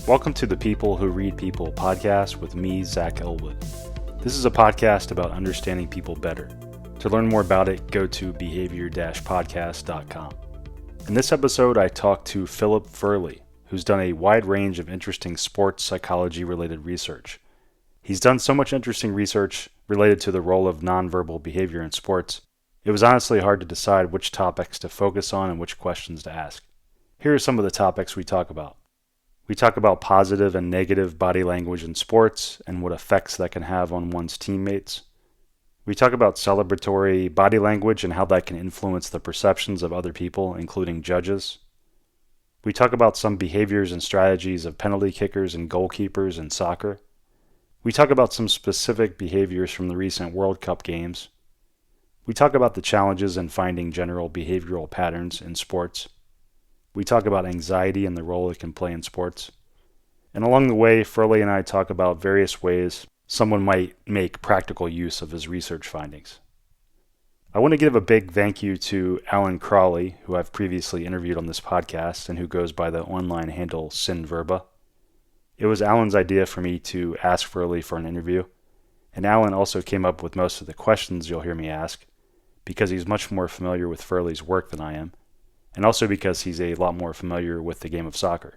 Welcome to the People Who Read People podcast with me, Zach Elwood. This is a podcast about understanding people better. To learn more about it, go to behavior-podcast.com. In this episode, I talked to Philip Furley, who's done a wide range of interesting sports psychology-related research. He's done so much interesting research related to the role of nonverbal behavior in sports, it was honestly hard to decide which topics to focus on and which questions to ask. Here are some of the topics we talk about. We talk about positive and negative body language in sports and what effects that can have on one's teammates. We talk about celebratory body language and how that can influence the perceptions of other people, including judges. We talk about some behaviors and strategies of penalty kickers and goalkeepers in soccer. We talk about some specific behaviors from the recent World Cup games. We talk about the challenges in finding general behavioral patterns in sports. We talk about anxiety and the role it can play in sports. And along the way, Furley and I talk about various ways someone might make practical use of his research findings. I want to give a big thank you to Alan Crawley, who I've previously interviewed on this podcast and who goes by the online handle Sinverba. It was Alan's idea for me to ask Furley for an interview, and Alan also came up with most of the questions you'll hear me ask, because he's much more familiar with Furley's work than I am, and also because he's a lot more familiar with the game of soccer.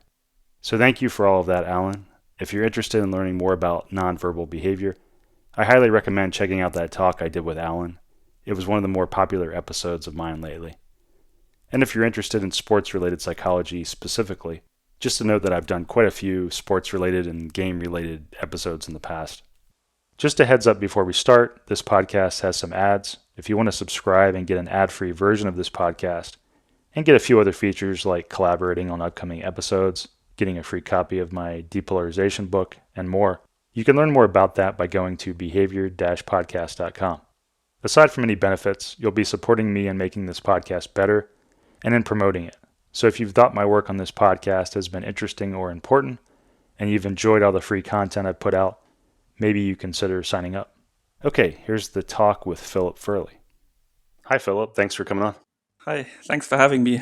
So thank you for all of that, Alan. If you're interested in learning more about nonverbal behavior, I highly recommend checking out that talk I did with Alan. It was one of the more popular episodes of mine lately. And if you're interested in sports-related psychology specifically, just to note that I've done quite a few sports-related and game-related episodes in the past. Just a heads up before we start, this podcast has some ads. If you want to subscribe and get an ad-free version of this podcast, and get a few other features like collaborating on upcoming episodes, getting a free copy of my depolarization book, and more, you can learn more about that by going to behavior-podcast.com. Aside from any benefits, you'll be supporting me in making this podcast better and in promoting it. So if you've thought my work on this podcast has been interesting or important, and you've enjoyed all the free content I've put out, maybe you consider signing up. Okay, here's the talk with Philip Furley. Hi, Philip. Thanks for coming on. Hi, thanks for having me.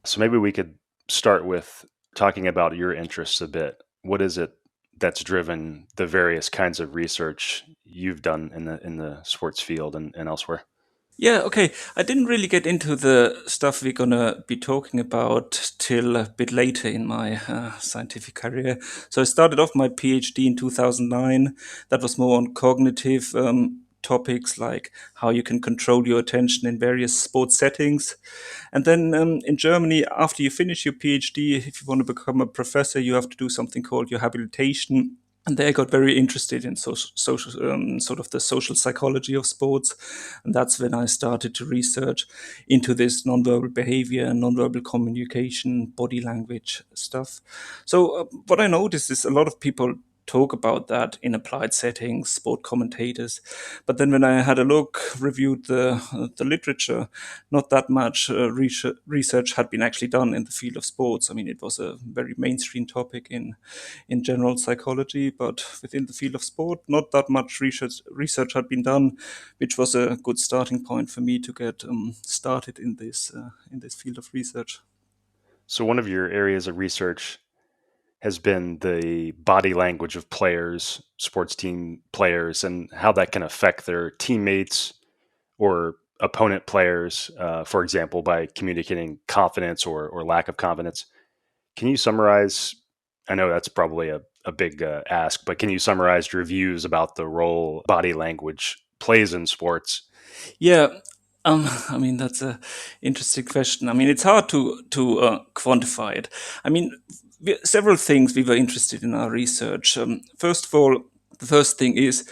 So maybe we could start with talking about your interests a bit. What is it that's driven the various kinds of research you've done in the sports field and elsewhere? Yeah, okay. I didn't really get into the stuff we're going to be talking about till a bit later in my scientific career. So I started off my PhD in 2009. That was more on cognitive topics like how you can control your attention in various sports settings. And then in Germany, after you finish your PhD, if you want to become a professor, you have to do something called your habilitation. And there I got very interested in social sort of the social psychology of sports. And that's when I started to research into this nonverbal behavior, nonverbal communication, body language stuff. So what I noticed is a lot of people talk about that in applied settings, sport commentators. But then when I had a look, reviewed the literature, not that much research had been actually done in the field of sports. I mean, it was a very mainstream topic in general psychology, but within the field of sport, not that much research had been done, which was a good starting point for me to get started in this field of research. So one of your areas of research has been the body language of players, sports team players, and how that can affect their teammates or opponent players, for example, by communicating confidence or lack of confidence. Can you summarize? I know that's probably a big ask, but can you summarize your views about the role body language plays in sports? Yeah. I mean, that's an interesting question. I mean, it's hard to quantify it. I mean, several things we were interested in our research. First of all, the first thing is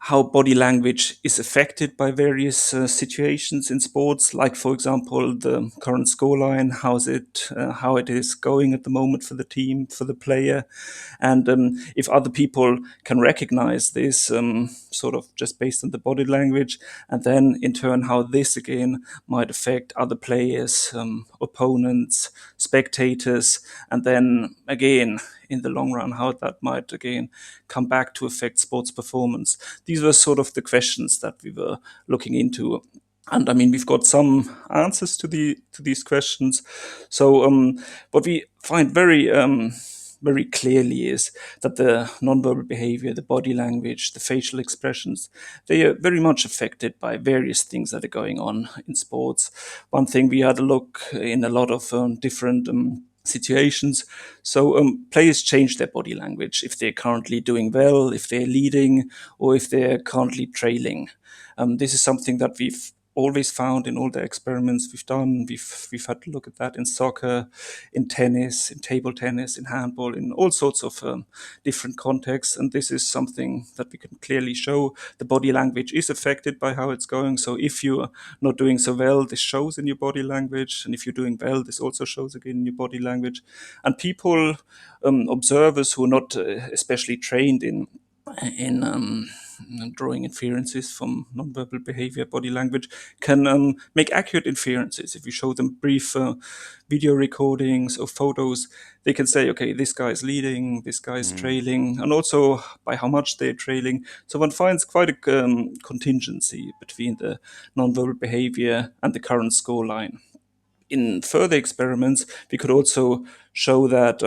how body language is affected by various situations in sports, like, for example, the current scoreline, how it is going at the moment for the team, for the player, and if other people can recognize this sort of just based on the body language, and then in turn how this again might affect other players, opponents, spectators, and then again in the long run, how that might again come back to affect sports performance. These were sort of the questions that we were looking into. And I mean, we've got some answers to these questions. So what we find very very clearly is that the nonverbal behavior, the body language, the facial expressions, they are very much affected by various things that are going on in sports. One thing we had a look in a lot of different situations. So players change their body language if they're currently doing well, if they're leading, or if they're currently trailing. This is something that we've always found in all the experiments we've done. We've had to look at that in soccer, in tennis, in table tennis, in handball, in all sorts of different contexts. And this is something that we can clearly show. The body language is affected by how it's going. So if you're not doing so well, this shows in your body language. And if you're doing well, this also shows again in your body language. And people, observers who are not especially trained in drawing inferences from nonverbal behavior, body language, can make accurate inferences. If you show them brief video recordings or photos, they can say, okay, this guy is leading, this guy is trailing, and also by how much they're trailing. So one finds quite a contingency between the nonverbal behavior and the current score line. In further experiments, we could also show that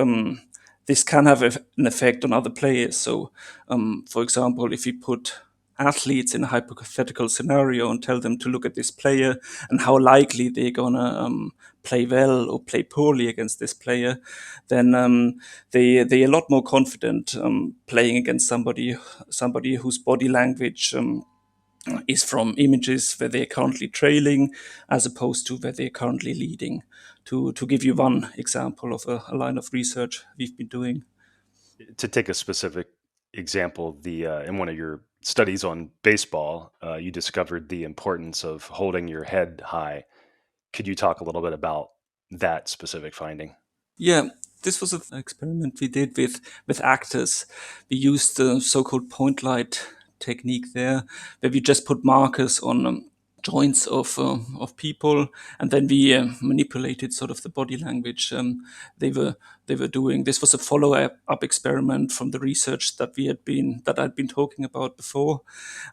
this can have an effect on other players. So, for example, if you put athletes in a hypothetical scenario and tell them to look at this player and how likely they're gonna play well or play poorly against this player, then they're a lot more confident playing against somebody whose body language is from images where they're currently trailing as opposed to where they're currently leading. To give you one example of a line of research we've been doing. To take a specific example, the in one of your studies on baseball, you discovered the importance of holding your head high. Could you talk a little bit about that specific finding? Yeah, this was an experiment we did with actors. We used the so-called point light technique there, where we just put markers on joints of people, and then we manipulated sort of the body language they were they were doing. This was a follow-up experiment from the research that I'd been talking about before.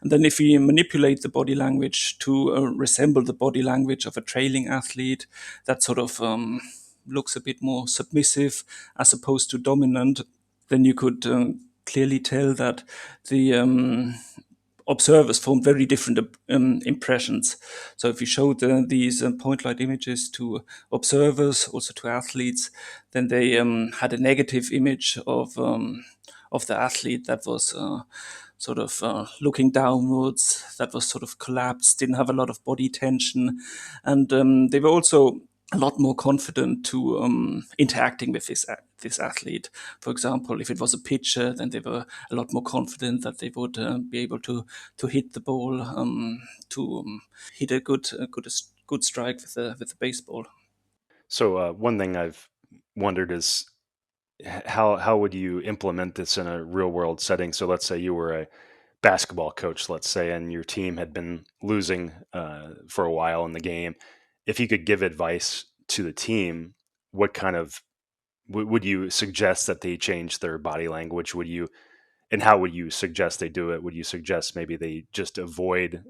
And then if we manipulate the body language to resemble the body language of a trailing athlete, that sort of looks a bit more submissive as opposed to dominant, then you could clearly tell that the observers formed very different impressions. So if you showed these point light images to observers, also to athletes, then they had a negative image of the athlete that was sort of looking downwards, that was sort of collapsed, didn't have a lot of body tension, and they were also a lot more confident to interacting with this athlete. For example, if it was a pitcher, then they were a lot more confident that they would be able to hit the ball, to hit a good strike with the baseball. So one thing I've wondered is how would you implement this in a real world setting? So let's say you were a basketball coach, let's say, and your team had been losing for a while in the game. If you could give advice to the team, what kind of would you suggest that they change their body language? Would you, and how would you suggest they do it? Would you suggest maybe they just avoid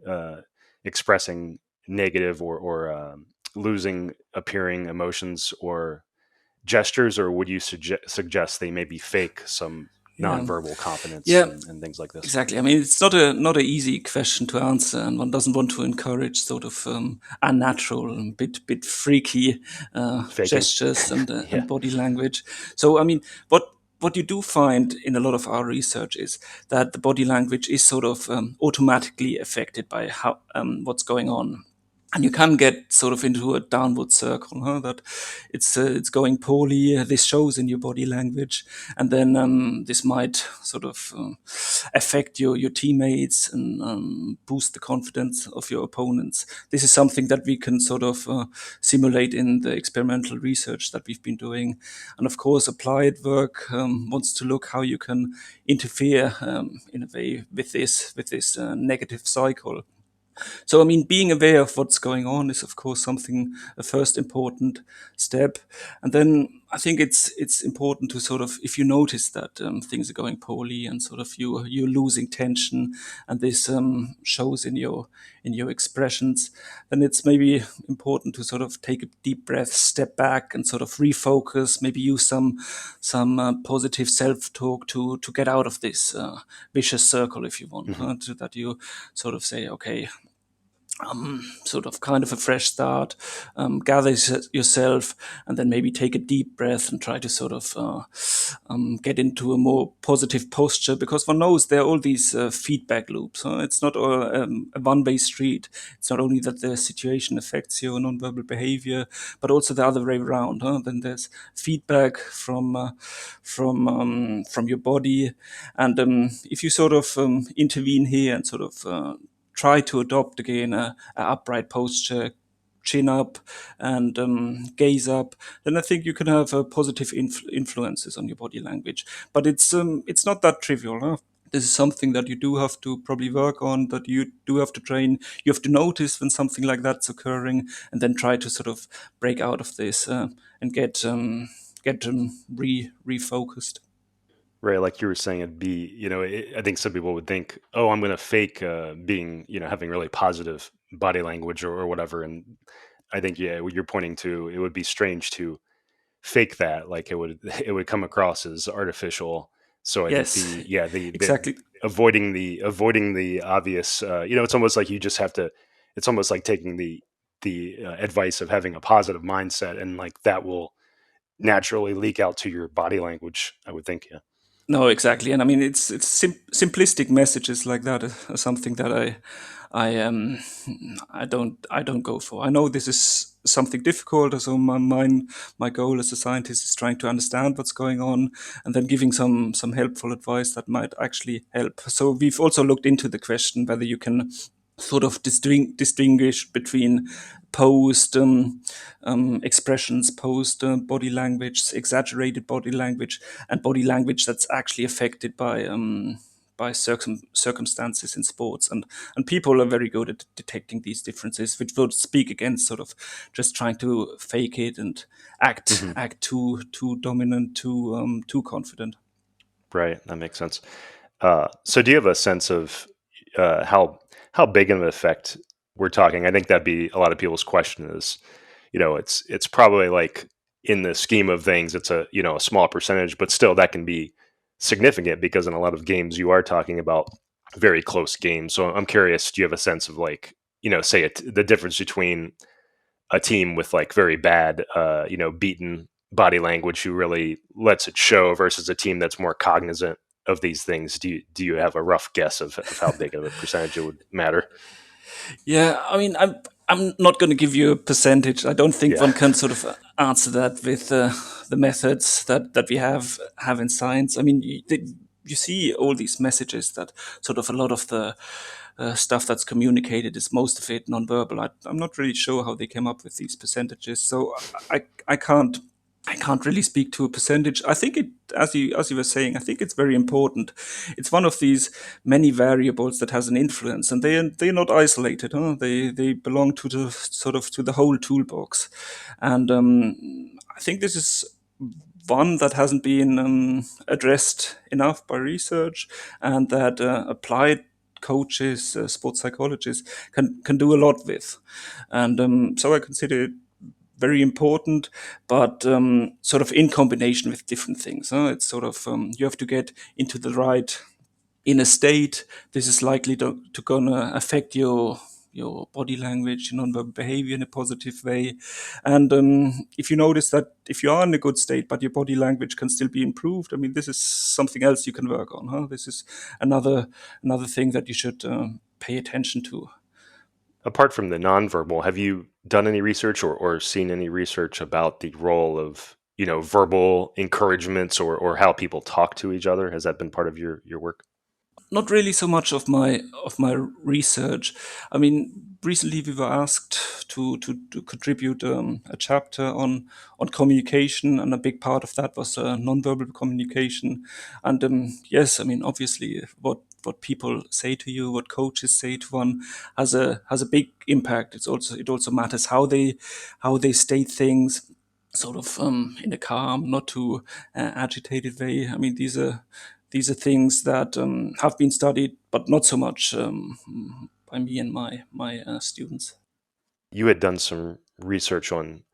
expressing negative or losing appearing emotions or gestures, or would you suggest they maybe fake some Yeah, nonverbal confidence yeah, and things like this? exactly. I mean, it's not a easy question to answer, and one doesn't want to encourage sort of unnatural, and bit freaky Faking? gestures Yeah. and body language. So, I mean, what you do find in a lot of our research is that the body language is sort of automatically affected by how what's going on. And you can get sort of into a downward circle, huh? That it's going poorly. This shows in your body language, and then this might sort of affect your teammates and boost the confidence of your opponents. This is something that we can sort of simulate in the experimental research that we've been doing, and of course, applied work wants to look how you can interfere in a way with this negative cycle. So, I mean, being aware of what's going on is, of course, a first important step. And then I think it's important to sort of, if you notice that things are going poorly and sort of you're losing tension, and this shows in your expressions, then it's maybe important to sort of take a deep breath, step back, and sort of refocus. Maybe use some positive self talk to get out of this vicious circle, if you want, Hmm. so that you sort of say, okay, sort of kind of a fresh start, gather yourself, and then maybe take a deep breath and try to sort of get into a more positive posture, because one knows there are all these feedback loops. It's not a one-way street. It's not only that the situation affects your nonverbal behavior, but also the other way around. Then there's feedback from your body, and if you sort of intervene here and sort of try to adopt again a upright posture, chin up, and gaze up, then I think you can have positive influences on your body language. But it's not that trivial. Huh? This is something that you do have to probably work on, that you do have to train. You have to notice when something like that's occurring, and then try to sort of break out of this and get refocused. Right, like you were saying, it'd be, I think some people would think, oh, I'm going to fake being, having really positive body language or whatever. And I think, yeah, what you're pointing to, it would be strange to fake that. Like it would come across as artificial. So I think Yes, the exactly. avoiding the obvious, it's almost like you just have to, it's almost like taking the advice of having a positive mindset, and like that will naturally leak out to your body language, I would think. Yeah. No, exactly, and I mean it's simplistic messages like that are something that I I don't go for. I know this is something difficult, so my goal as a scientist is trying to understand what's going on, and then giving some helpful advice that might actually help. So we've also looked into the question whether you can sort of distinguish between posed expressions, posed body language, exaggerated body language, and body language that's actually affected by circumstances in sports. And people are very good at detecting these differences, which would speak against sort of just trying to fake it and Hmm. act too dominant, too confident. Right, that makes sense. So do you have a sense of how big of an effect we're talking? I think that'd be a lot of people's question is, it's probably like in the scheme of things, it's a small percentage, but still that can be significant because in a lot of games you are talking about very close games. So I'm curious, do you have a sense of like, say the difference between a team with like very bad, beaten body language who really lets it show versus a team that's more cognizant of these things? Do you have a rough guess of how big of a percentage it would matter? Yeah, I mean, I'm not going to give you a percentage. I don't think Yeah. one can sort of answer that with the methods that we have in science. I mean, you see all these messages that sort of a lot of the stuff that's communicated is most of it nonverbal. I'm not really sure how they came up with these percentages, so I can't. I can't really speak to a percentage. I think it, as you were saying, I think it's very important. It's one of these many variables that has an influence, and they're not isolated. Huh? They belong to the sort of to the whole toolbox, and I think this is one that hasn't been addressed enough by research, and that applied coaches, sports psychologists can do a lot with, and so I consider it very important, but sort of in combination with different things. Huh? It's sort of you have to get into the right inner state. This is likely to gonna affect your body language, your nonverbal behavior in a positive way. And if you notice that if you are in a good state, but your body language can still be improved, I mean, this is something else you can work on. Huh? This is another thing that you should pay attention to. Apart from the nonverbal, have you done any research or seen any research about the role of verbal encouragements or how people talk to each other? Has that been part of your work? Not really so much of my research. I mean, recently we were asked to contribute a chapter on communication, and a big part of that was nonverbal communication. And yes, I mean, obviously, what people say to you, what coaches say to one, has a big impact. It also matters how they state things. sort of in a calm, not too agitated way. I mean, these are things that have been studied, but not so much by me and my students. You had done some research on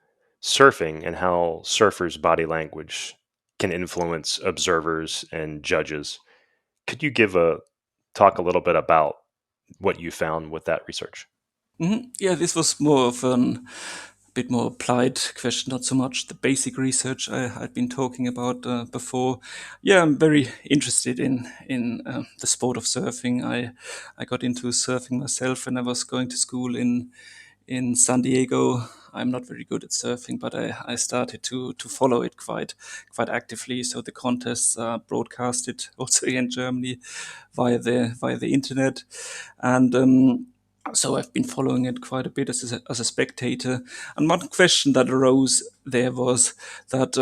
surfing and how surfers' body language can influence observers and judges. Could you talk a little bit about what you found with that research? Yeah, this was more of an bit more applied question, not so much the basic research I'd been talking about before. Yeah, I'm very interested in the sport of surfing. I got into surfing myself when I was going to school in San Diego. I'm not very good at surfing, but I started to follow it quite actively. So the contests are broadcasted also here in Germany via the internet, and so I've been following it quite a bit as a spectator. And one question that arose there was that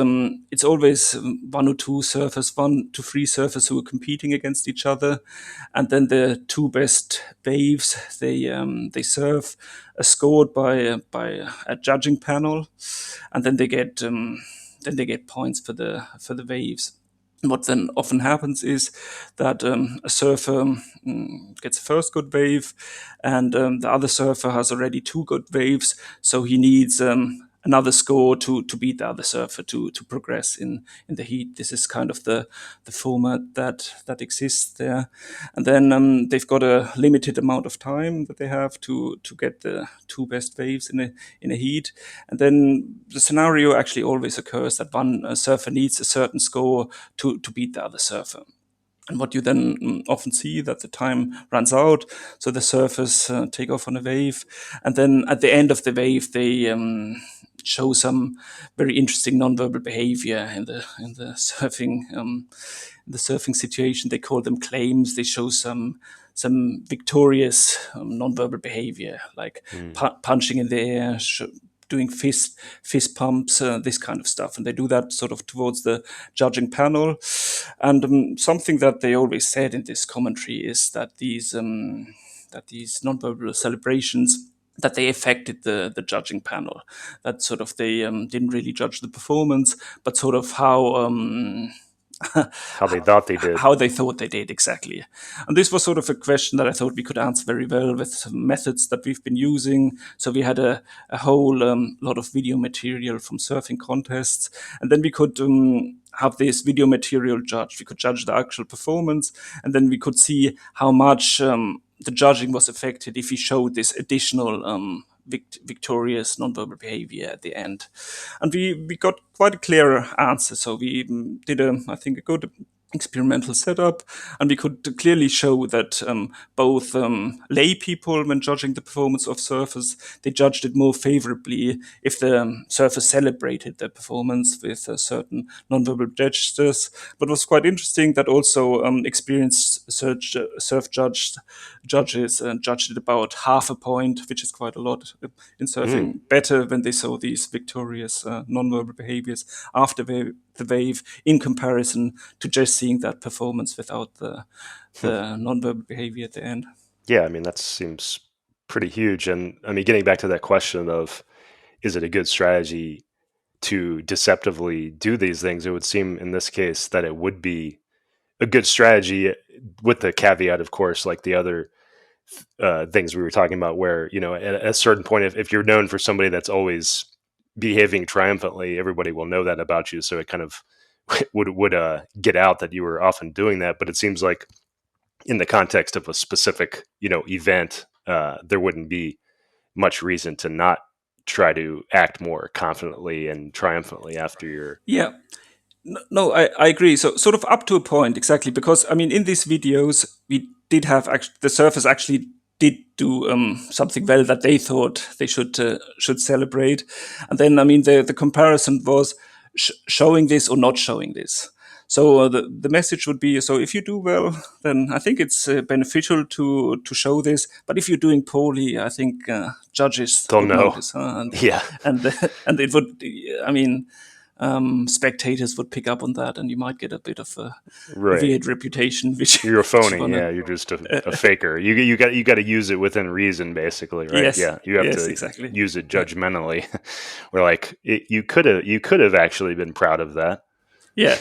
it's always one or two surfers, 1 to 3 surfers who are competing against each other, and then the 2 best waves they surf are scored by a judging panel, and then they get points for the waves. What then often happens is that a surfer gets a first good wave, and the other surfer has already 2 good waves, so he needs another score to beat the other surfer to progress in the heat. This is kind of the format that exists there, and then they've got a limited amount of time that they have to get the 2 best waves in a heat, and then the scenario actually always occurs that one surfer needs a certain score to beat the other surfer. And what you then often see that the time runs out, so the surfers take off on a wave, and then at the end of the wave they show some very interesting nonverbal behavior in the surfing situation. They call them claims. They show some victorious nonverbal behavior, like Mm. punching in the air, doing fist pumps, this kind of stuff, and they do that sort of towards the judging panel. And something that they always said in this commentary is that these nonverbal celebrations, that they affected the judging panel. That sort of they didn't really judge the performance, but sort of How they thought they did. how they thought they did exactly. And this was sort of a question that I thought we could answer very well with some methods that we've been using. So we had a whole lot of video material from surfing contests, and then we could have this video material judged. We could judge the actual performance, and then we could see how much the judging was affected if we showed this additional victorious nonverbal behavior at the end. And we got quite a clear answer. So we did, I think, a good experimental setup, and we could clearly show that both lay people, when judging the performance of surfers, they judged it more favorably if the surfers celebrated their performance with certain nonverbal gestures. But it was quite interesting that also experienced judges judged it about half a point, which is quite a lot in Mm. surfing, better when they saw these victorious nonverbal behaviors after the wave, in comparison to just seeing that performance without the nonverbal behavior at the end. Yeah, I mean, that seems pretty huge. And I mean, getting back to that question of is it a good strategy to deceptively do these things, it would seem in this case that it would be a good strategy, with the caveat, of course, like the other things we were talking about, where, at a certain point, if you're known for somebody that's always behaving triumphantly, everybody will know that about you. So it kind of would get out that you were often doing that. But it seems like in the context of a specific, event, there wouldn't be much reason to not try to act more confidently and triumphantly after your. Yeah. No, I agree. So sort of up to a point, exactly, because I mean, in these videos, we did have the surfers actually did do something well that they thought they should celebrate, and then I mean the comparison was showing this or not showing this. So the message would be: so if you do well, then I think it's beneficial to show this. But if you're doing poorly, I think judges They'll would know. notice, huh? and Yeah. and and it would. I mean, spectators would pick up on that, and you might get a bit of a Right. weird reputation, You're a which you phony. want to. Yeah, you're just a faker. You got to use it within reason, basically, right? Yes, Yeah, you have yes, to exactly. use it Yeah, judgmentally. Where like you could have actually been proud of that. yeah.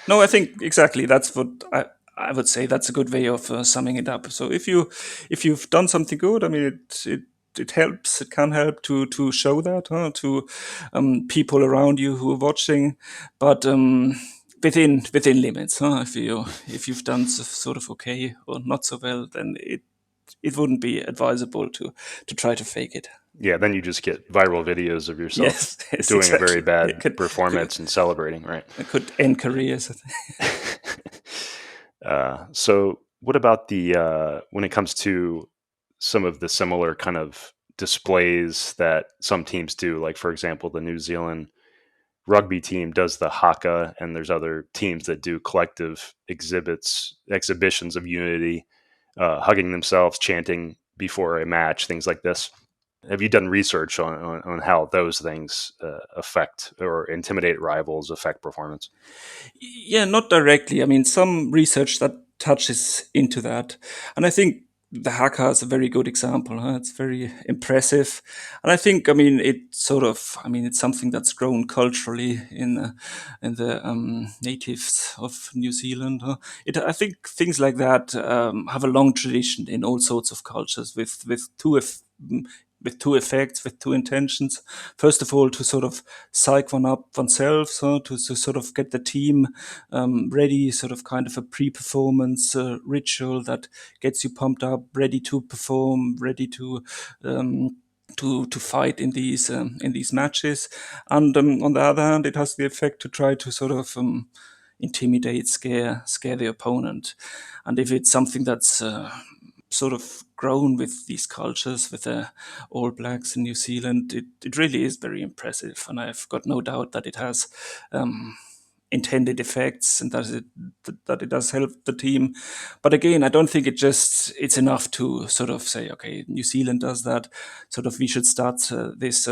No, I think exactly that's what I would say. That's a good way of summing it up. So if you've done something good, I mean, it helps. It can help to show that to people around you who are watching, but within limits. If you've done sort of okay or not so well, then it wouldn't be advisable to try to fake it. Yeah, then you just get viral videos of yourself Yes, yes, doing a very exactly. bad performance and celebrating, right? It could end careers. I think. So, what about the when it comes to some of the similar kind of displays that some teams do? Like, for example, the New Zealand rugby team does the haka, and there's other teams that do collective exhibitions of unity, hugging themselves, chanting before a match, things like this. Have you done research on how those things affect or intimidate rivals, affect performance? Yeah, not directly. I mean, some research that touches into that. And I think the haka is a very good example. It's very impressive. And I think, I mean, it's something that's grown culturally in the natives of New Zealand. I think things like that have a long tradition in all sorts of cultures with two effects, with two intentions. First of all, to sort of psych one up oneself, so to sort of get the team ready, sort of kind of a pre-performance ritual that gets you pumped up, ready to perform, ready um, to fight in these matches. And on the other hand, it has the effect to try to sort of intimidate, scare the opponent. And if it's something that's sort of grown with these cultures, with the All Blacks in New Zealand, it really is very impressive, and I've got no doubt that it has intended effects and that it does help the team. But again, I don't think it's enough to sort of say, okay, New Zealand does that, sort of we should start this.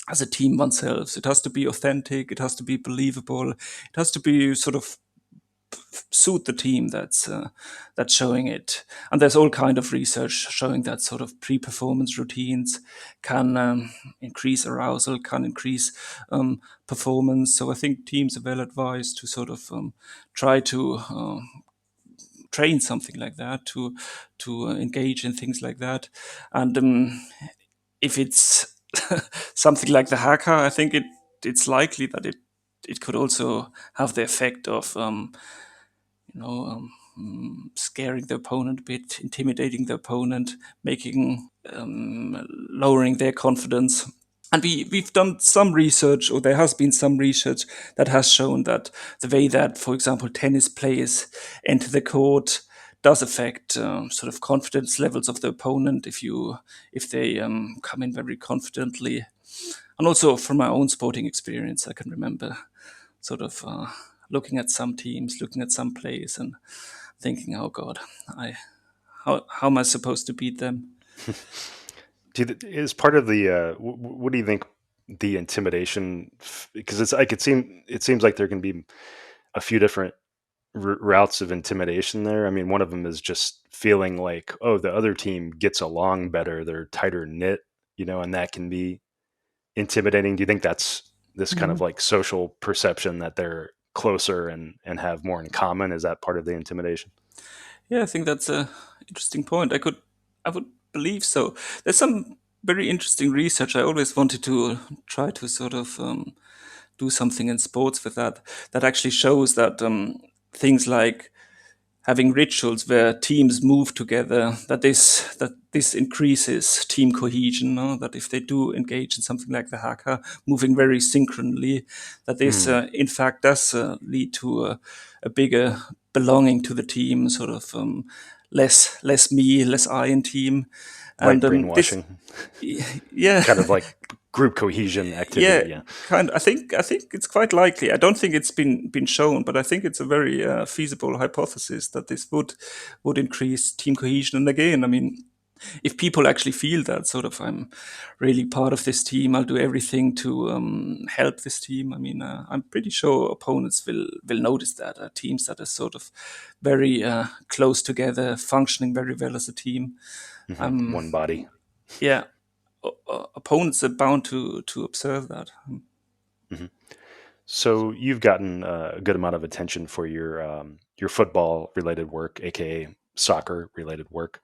As a team oneself, it has to be authentic. It has to be believable. It has to be sort of suit the team that's showing it. And there's all kind of research showing that sort of pre-performance routines can increase arousal, can increase performance. So I think teams are well advised to sort of try to train something like that, to engage in things like that. And if it's something like the haka, I think it's likely that it could also have the effect of you know, scaring the opponent a bit, intimidating the opponent, making lowering their confidence. And we've done some research, or there has been some research that has shown that the way that, for example, tennis players enter the court does affect sort of confidence levels of the opponent if they come in very confidently. And also from my own sporting experience, I can remember sort of looking at some teams, looking at some plays, and thinking, "Oh God, I how am I supposed to beat them?" Is part of the what do you think the intimidation? Because it's like it seems like there can be a few different routes of intimidation there. I mean, one of them is just feeling like, oh, the other team gets along better, they're tighter knit, and that can be intimidating. Do you think that's this kind of Mhm. like social perception that they're closer and have more in common? Is that part of the intimidation? Yeah, I think that's a interesting point. I would believe so. There's some very interesting research. I always wanted to try to sort of do something in sports with that actually shows that things like having rituals where teams move together, that this increases team cohesion. No? That if they do engage in something like the haka, moving very synchronally, that this Mm, in fact does lead to a bigger belonging to the team, sort of less me, less I in team, and light this brainwashing, yeah. kind of like group cohesion Yeah, activity. Yeah. kind. I think it's quite likely. I don't think it's been shown, but I think it's a very feasible hypothesis that this would increase team cohesion. And again, I mean, if people actually feel that sort of I'm really part of this team, I'll do everything to help this team. I mean, I'm pretty sure opponents will notice that teams that are sort of very close together, functioning very well as a team. One body. Yeah, opponents are bound to observe that. Hmm. So you've gotten a good amount of attention for your football related work, aka soccer related work.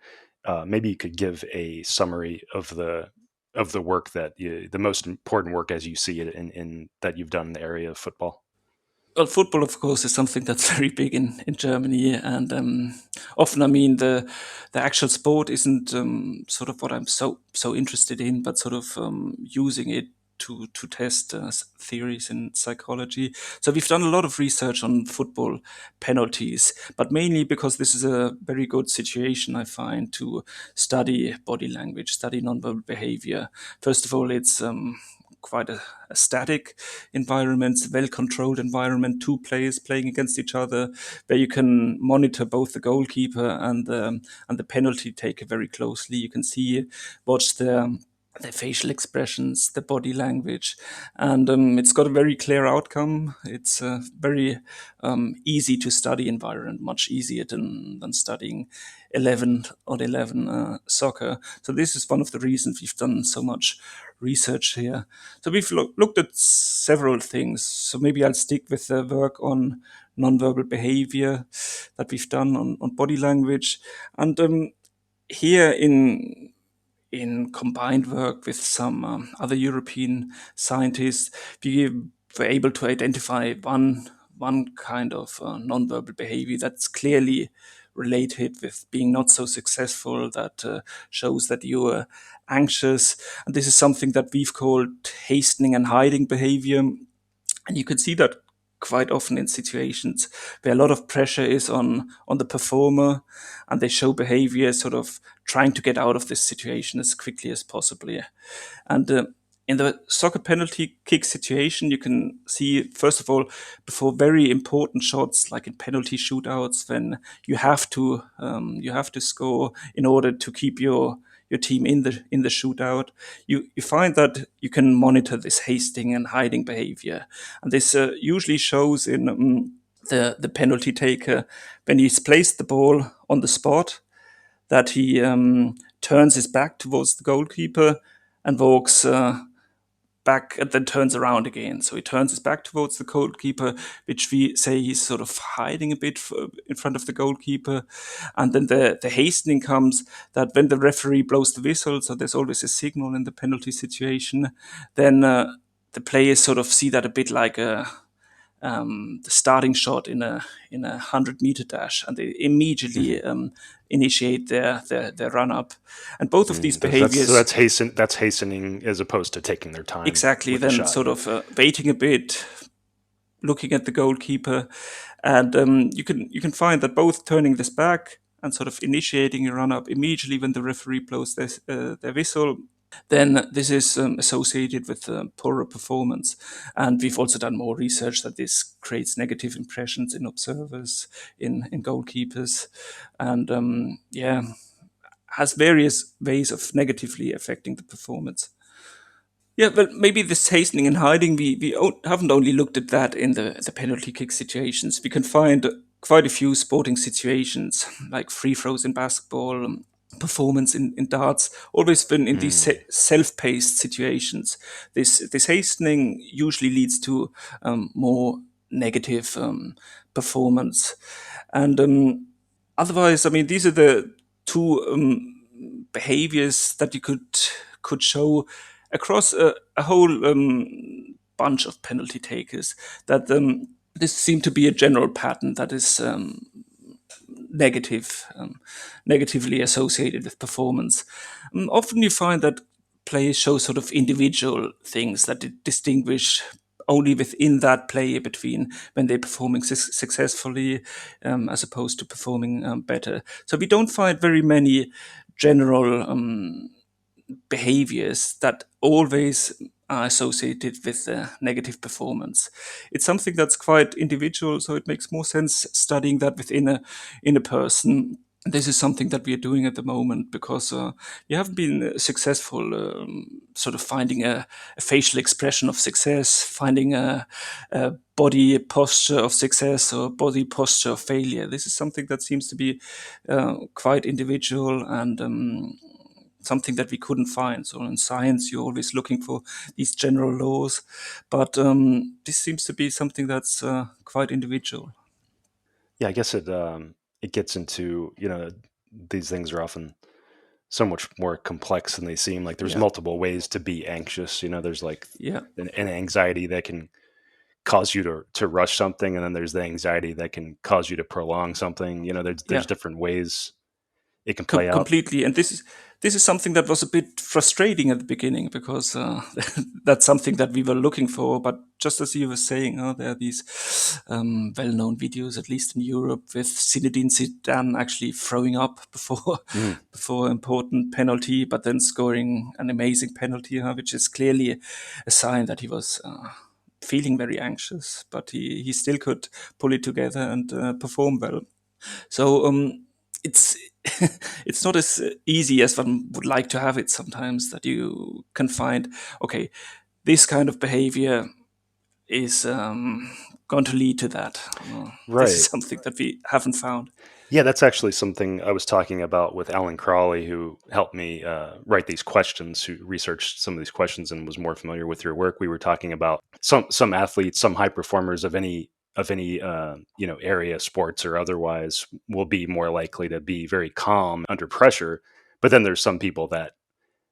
Maybe you could give a summary of the work the most important work as you see it in that you've done in the area of football. Well, football, of course, is something that's very big in Germany, and often, I mean, the actual sport isn't sort of what I'm so interested in, but sort of using it to test theories in psychology. So we've done a lot of research on football penalties, but mainly because this is a very good situation, I find, to study body language, study nonverbal behavior. First of all, it's quite a static environment, well-controlled environment, two players playing against each other, where you can monitor both the goalkeeper and the penalty taker very closely. You can see, watch their facial expressions, the body language, and it's got a very clear outcome. It's a very easy to study environment, much easier than studying 11 on 11 soccer. So this is one of the reasons we've done so much research here. So we've looked at several things. So maybe I'll stick with the work on nonverbal behavior that we've done on body language, and here in combined work with some other European scientists, we were able to identify one kind of nonverbal behavior that's clearly related with being not so successful, that shows that you are anxious. And this is something that we've called hastening and hiding behavior. And you can see that quite often in situations where a lot of pressure is on the performer, and they show behavior sort of trying to get out of this situation as quickly as possible. Yeah. And in the soccer penalty kick situation, you can see, first of all, before very important shots, like in penalty shootouts, when you have to score in order to keep your team in the shootout, you find that you can monitor this hasting and hiding behavior, and this usually shows in the penalty taker when he's placed the ball on the spot, that he turns his back towards the goalkeeper and walks back and then turns around again. So he turns his back towards the goalkeeper, which we say he's sort of hiding a bit in front of the goalkeeper. And then the hastening comes that when the referee blows the whistle, so there's always a signal in the penalty situation, then the players sort of see that a bit like the starting shot in a 100-meter dash, and they immediately initiate their run up. And both of these behaviors That's hastening as opposed to taking their time exactly with the then shot. sort of waiting a bit, looking at the goalkeeper, and you can find that both turning this back and sort of initiating a run up immediately when the referee blows their whistle, then this is associated with poorer performance. And we've also done more research that this creates negative impressions in observers, in goalkeepers, and yeah, has various ways of negatively affecting the performance. Yeah, well, maybe this hastening and hiding, haven't only looked at that in the penalty kick situations. We can find quite a few sporting situations, like free throws in basketball, performance in darts, always been in these self-paced situations. This hastening usually leads to more negative performance. And otherwise, I mean, these are the two behaviors that you could show across a whole bunch of penalty takers, that this seemed to be a general pattern that is negative, negatively associated with performance. Often you find that players show sort of individual things that distinguish only within that player between when they're performing successfully as opposed to performing better. So we don't find very many general behaviors that always are associated with negative performance. It's something that's quite individual, so it makes more sense studying that within a person. This is something that we are doing at the moment because we have been successful sort of finding a facial expression of success, finding a body posture of success or body posture of failure. This is something that seems to be quite individual and something that we couldn't find. So in science, you're always looking for these general laws, but this seems to be something that's quite individual. Yeah, I guess it gets into, these things are often so much more complex than they seem. Like there's Yeah, multiple ways to be anxious. There's like yeah, an anxiety that can cause you to rush something, and then there's the anxiety that can cause you to prolong something. There's yeah. different ways it can play out. Completely. And this is something that was a bit frustrating at the beginning because that's something that we were looking for. But just as you were saying, there are these well-known videos, at least in Europe, with Zinedine Zidane actually throwing up before Mm, before important penalty, but then scoring an amazing penalty, which is clearly a sign that he was feeling very anxious, but he still could pull it together and perform well. So it's it's not as easy as one would like to have it sometimes, that you can find, okay, this kind of behavior is going to lead to that. This is right. something that we haven't found. Yeah, that's actually something I was talking about with Alan Crawley, who helped me write these questions, who researched some of these questions and was more familiar with your work. We were talking about some athletes, some high performers of any area, sports or otherwise, will be more likely to be very calm under pressure. But then there's some people that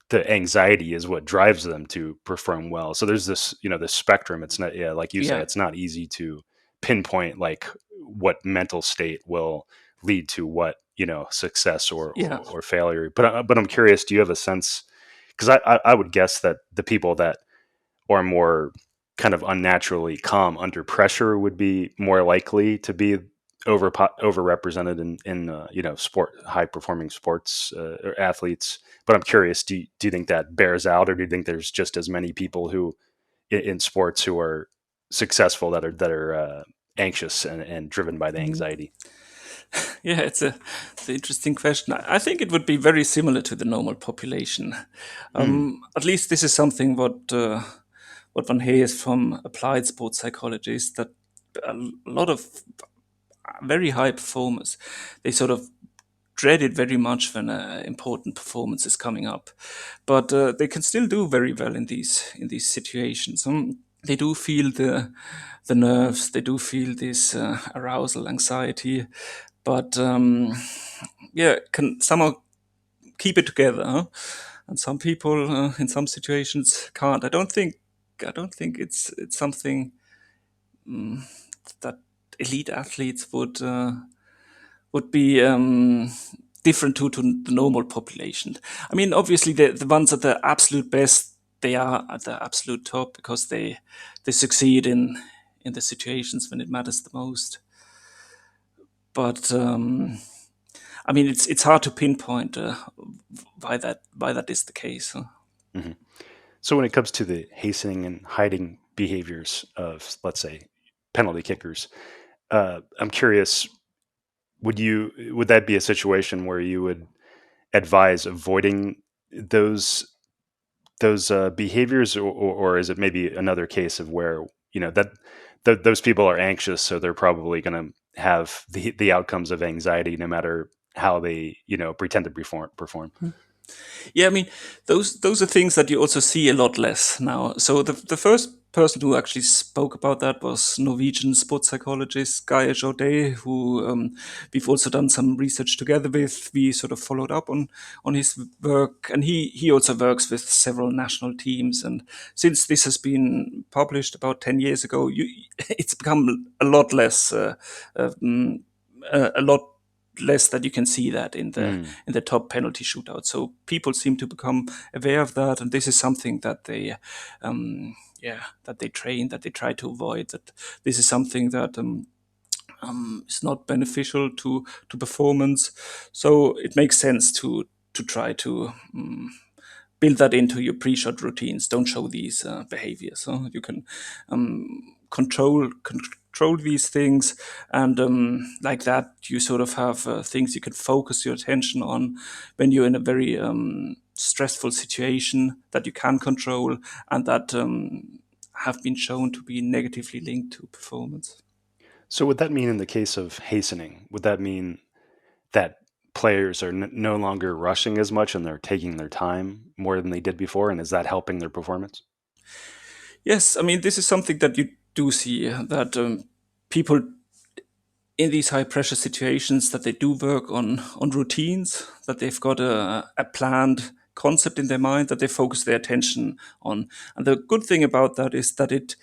the anxiety is what drives them to perform well. So there's this spectrum. It's not, yeah, like you say, Yeah, it's not easy to pinpoint like what mental state will lead to what, success or yeah. or failure. But I'm curious, do you have a sense? Because I would guess that the people that are more kind of unnaturally calm under pressure would be more likely to be overrepresented in sport, high performing sports or athletes. But I'm curious, do you think that bears out, or do you think there's just as many people who in sports who are successful that are anxious and driven by the Mhm. anxiety? Yeah, it's an interesting question. I think it would be very similar to the normal population. Mm, At least this is something what one hears from applied sports psychologists, that a lot of very high performers, they sort of dread it very much when an important performance is coming up, but they can still do very well in these situations. They do feel the nerves, they do feel this arousal, anxiety, but yeah, can somehow keep it together. And some people, in some situations, can't. I don't think it's something that elite athletes would be different to the normal population. I mean, obviously, the ones at the absolute best, they are at the absolute top because they succeed in the situations when it matters the most. But I mean, it's hard to pinpoint why that is the case. Huh? hmm So when it comes to the hastening and hiding behaviors of, let's say, penalty kickers, I'm curious, would that be a situation where you would advise avoiding those behaviors, or is it maybe another case of where that those people are anxious, so they're probably going to have the outcomes of anxiety no matter how they pretend to perform. Yeah, I mean, those are things that you also see a lot less now. So the first person who actually spoke about that was Norwegian sports psychologist Guy Jaudet, who we've also done some research together with. We sort of followed up on his work, and he also works with several national teams. And since this has been published about 10 years ago, it's become a lot less. A lot less that you can see that Mm, in the top penalty shootout. So people seem to become aware of that, and this is something that they train, that they try to avoid. That this is something that is not beneficial to performance. So it makes sense to try to build that into your pre-shot routines. Don't show these behaviors. So you can control these things, and like that you sort of have things you can focus your attention on when you're in a very stressful situation that you can control, and that have been shown to be negatively linked to performance. So would that mean in the case of hastening, would that mean that players are no longer rushing as much and they're taking their time more than they did before? And is that helping their performance? Yes, I mean, this is something that you do see, that people in these high pressure situations, that they do work on routines, that they've got a planned concept in their mind that they focus their attention on. And the good thing about that is that it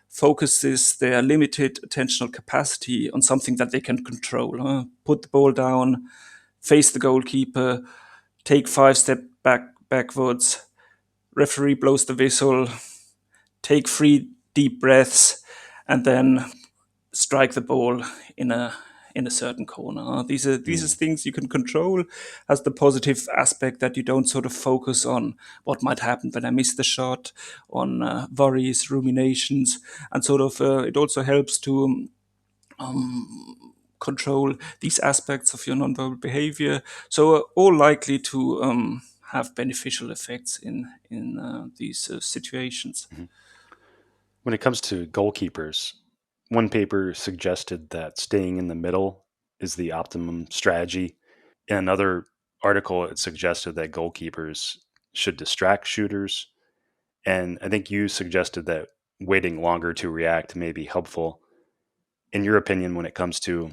focuses their limited attentional capacity on something that they can control. Put the ball down, face the goalkeeper, take 5 steps backwards, referee blows the whistle, take 3 deep breaths, and then strike the ball in a certain corner. These are things you can control. Has the positive aspect that you don't sort of focus on what might happen when I miss the shot, on worries, ruminations, and sort of it also helps to control these aspects of your nonverbal behavior. So all likely to have beneficial effects in these situations. Mhm. When it comes to goalkeepers, one paper suggested that staying in the middle is the optimum strategy. In another article, it suggested that goalkeepers should distract shooters. And I think you suggested that waiting longer to react may be helpful. In your opinion, when it comes to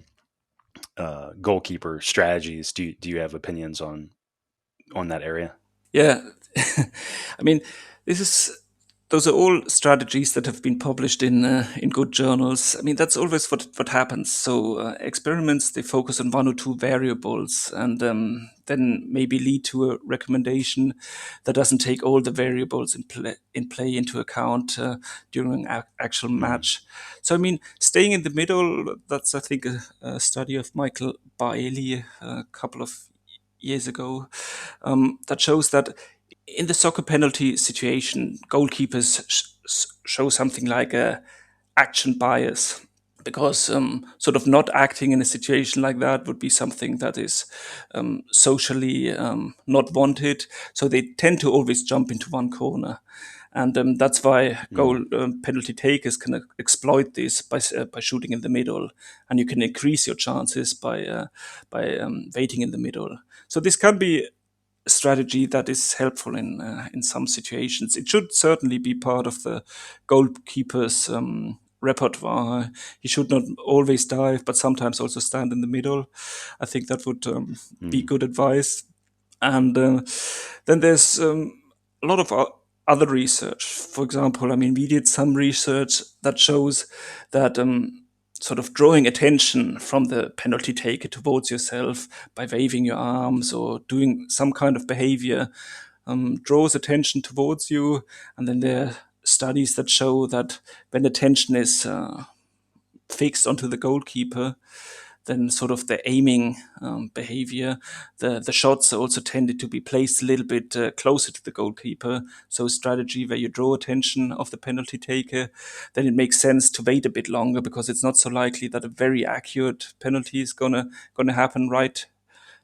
goalkeeper strategies, do you have opinions on that area? Yeah, I mean, this is those are all strategies that have been published in good journals. I mean, that's always what happens. So experiments, they focus on one or two variables, and then maybe lead to a recommendation that doesn't take all the variables in play into account during actual Mm. match. So I mean, staying in the middle. That's, I think, a study of Michael Bailey a couple of years ago, that shows that in the soccer penalty situation, goalkeepers show something like a action bias, because sort of not acting in a situation like that would be something that is socially not wanted. So they tend to always jump into one corner. And that's why goal Mm. penalty takers can exploit this by shooting in the middle, and you can increase your chances by waiting in the middle. So this can be strategy that is helpful in some situations. It should certainly be part of the goalkeeper's repertoire. He should not always dive, but sometimes also stand in the middle. I think that would be Mm. good advice. And then there's a lot of other research. For example, I mean, we did some research that shows that sort of drawing attention from the penalty taker towards yourself by waving your arms or doing some kind of behavior draws attention towards you. And then there are studies that show that when attention is fixed onto the goalkeeper, then sort of the aiming behavior, the shots also tended to be placed a little bit closer to the goalkeeper. So strategy where you draw attention of the penalty taker, then it makes sense to wait a bit longer, because it's not so likely that a very accurate penalty is gonna happen right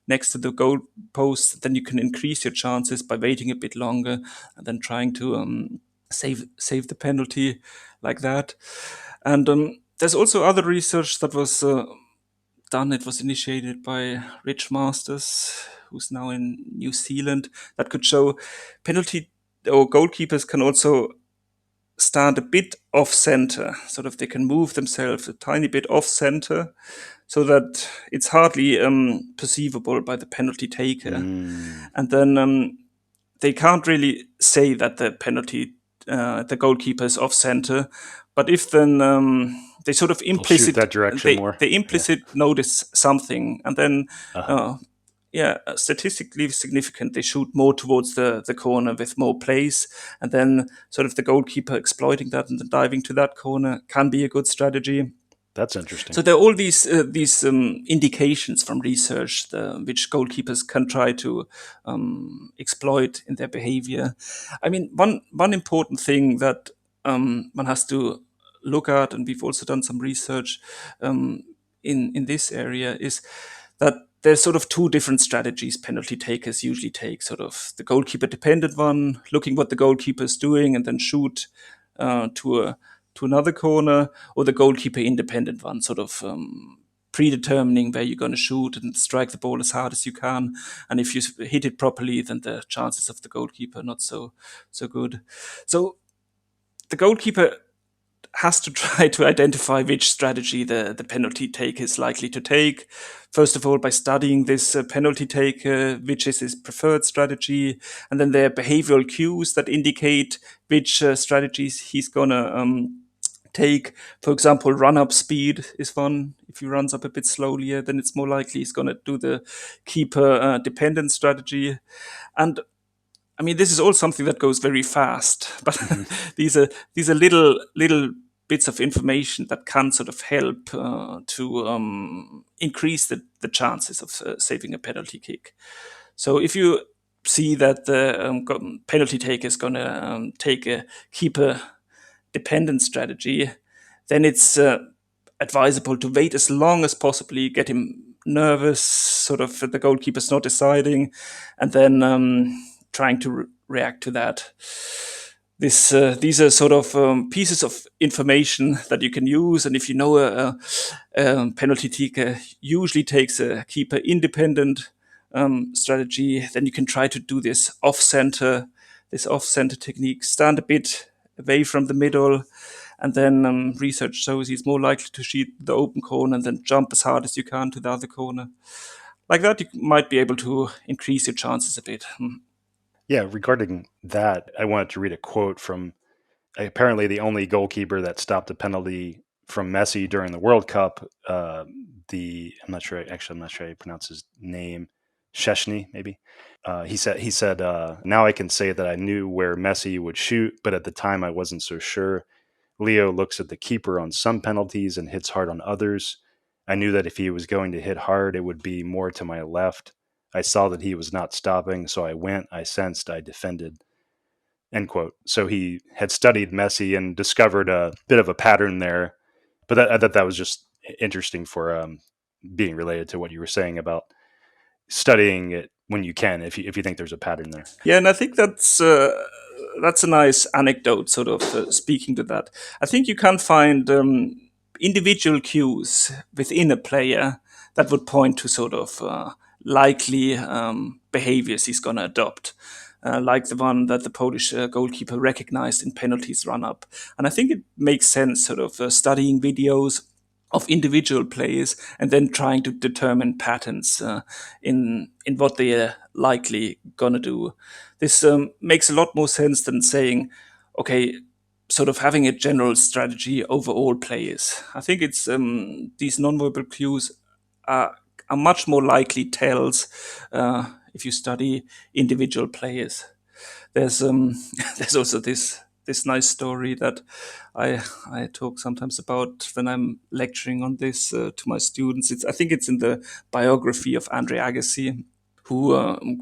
next to the goal post. Then you can increase your chances by waiting a bit longer and then trying to save the penalty like that. And there's also other research that was done. It was initiated by Rich Masters, who's now in New Zealand, that could show penalty or goalkeepers can also stand a bit off center, sort of they can move themselves a tiny bit off center, so that it's hardly perceivable by the penalty taker. Mm. And then they can't really say that the goalkeeper is off center, but if then they sort of They'll shoot implicit that direction they more. they Yeah. implicit notice something, and then Uh-huh. uh, yeah, statistically significant, they shoot more towards the corner with more plays, and then sort of the goalkeeper exploiting that and then diving to that corner can be a good strategy. That's interesting. So there are all these indications from research which goalkeepers can try to exploit in their behavior. I mean, one important thing that one has to look at, and we've also done some research um, in this area, is that there's sort of two different strategies penalty takers usually take. Sort of the goalkeeper dependent one, looking what the goalkeeper is doing and then shoot to another corner, or the goalkeeper independent one, sort of predetermining where you're going to shoot and strike the ball as hard as you can. And if you hit it properly, then the chances of the goalkeeper are not so good. So the goalkeeper has to try to identify which strategy the penalty take is likely to take. First of all, by studying this penalty taker, which is his preferred strategy, and then there are behavioral cues that indicate which strategies he's gonna take. For example, run up speed is one. If he runs up a bit slowlier, then it's more likely he's gonna do the keeper dependent strategy. And I mean, this is all something that goes very fast, but Mhm. these are little bits of information that can sort of help to increase the chances of saving a penalty kick. So if you see that the penalty taker is going to take a keeper dependent strategy, then it's advisable to wait as long as possibly, get him nervous, sort of the goalkeeper's not deciding, and then trying to react to that. These are sort of pieces of information that you can use, and if you know a penalty taker usually takes a keeper independent strategy, then you can try to do this off center technique, stand a bit away from the middle, and then research shows he's more likely to shoot the open corner and then jump as hard as you can to the other corner. Like that, you might be able to increase your chances a bit. Yeah, regarding that, I wanted to read a quote from apparently the only goalkeeper that stopped a penalty from Messi during the World Cup. I'm not sure how you pronounce his name, Szczesny, maybe. He said, now I can say that I knew where Messi would shoot, but at the time I wasn't so sure. Leo looks at the keeper on some penalties and hits hard on others. I knew that if he was going to hit hard, it would be more to my left. I saw that he was not stopping, so I went, I sensed, I defended. End quote. So he had studied Messi and discovered a bit of a pattern there. But I thought that was just interesting for being related to what you were saying about studying it when you can, if you think there's a pattern there. Yeah, and I think that's a nice anecdote, sort of speaking to that. I think you can find individual cues within a player that would point to sort of likely behaviors he's going to adopt. Like the one that the Polish goalkeeper recognized in penalties run up. And I think it makes sense, sort of studying videos of individual players and then trying to determine patterns in what they are likely gonna do. This makes a lot more sense than saying, okay, sort of having a general strategy over all players. I think it's these nonverbal cues are much more likely tells if you study individual players. There's there's also this nice story that I talk sometimes about when I'm lecturing on this to my students. I think it's in the biography of Andre Agassi, who